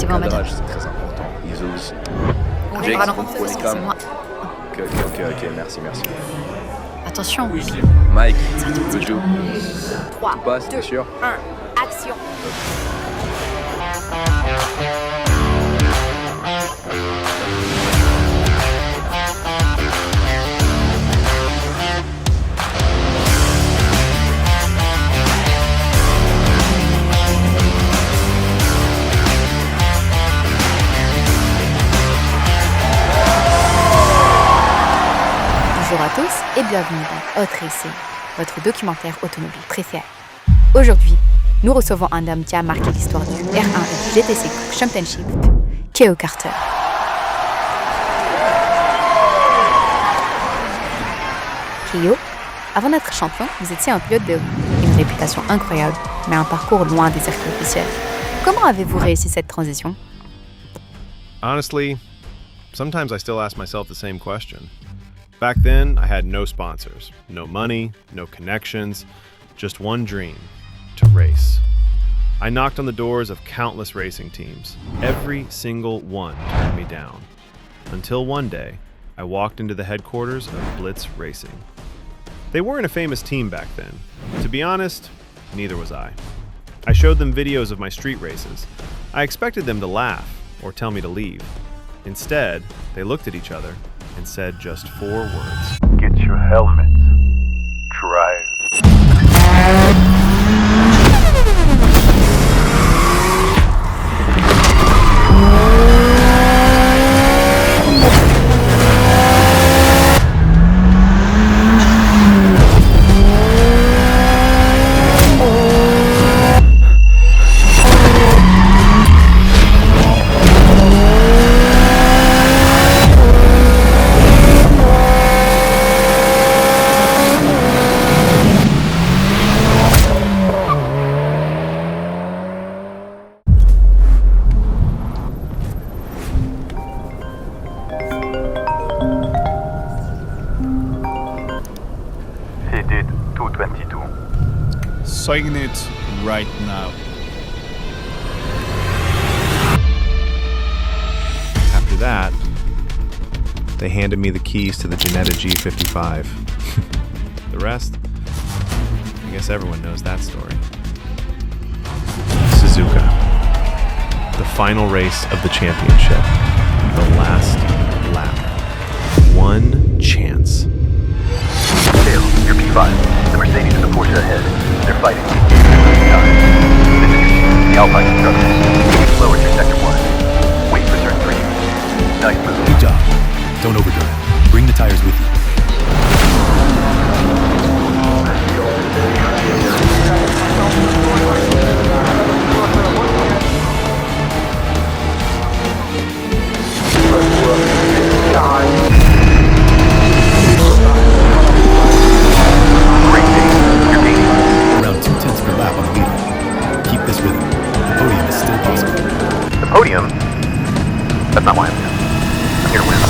j'y vais en cadrage, c'est très important. ISO aussi. Jake, vous prenez c'est comme. moi. Ok, merci. Attention. Mike, le jeu. 3, Passe, 2, t'es sûr 1, action. Bonjour à tous et bienvenue dans Hot Racing, votre documentaire automobile préféré. Aujourd'hui, nous recevons un homme qui a marqué l'histoire du R1 et du GTC Championship, Keio Carter. Keio, avant d'être champion, vous étiez un pilote de roue, une réputation incroyable, mais un parcours loin des circuits officiels. Comment avez-vous réussi cette transition? Honestly, sometimes I still ask myself the same question. Back then, I had no sponsors, no money, no connections, just one dream, to race. I knocked on the doors of countless racing teams. Every single one turned me down. Until one day, I walked into the headquarters of Blitz Racing. They weren't a famous team back then. To be honest, neither was I. I showed them videos of my street races. I expected them to laugh or tell me to leave. Instead, they looked at each other and said just 4 words. Get your helmet. Drive. He did 222. Sign it right now. After that, they handed me the keys to the Ginetta G55. The rest, I guess everyone knows that story. Suzuka. The final race of the championship. The last lap. One chance. Dale, your P5. The Mercedes and the Porsche ahead. They're fighting. Time. The Alpine constructors. Slower to sector 1. Wait for turn 3. Nice move. Good job. Don't overdrive. Bring the tires with you. Around 2/10 per lap on the leader. Keep this rhythm. The podium is still possible. The podium? That's not why I'm here. I'm here to win.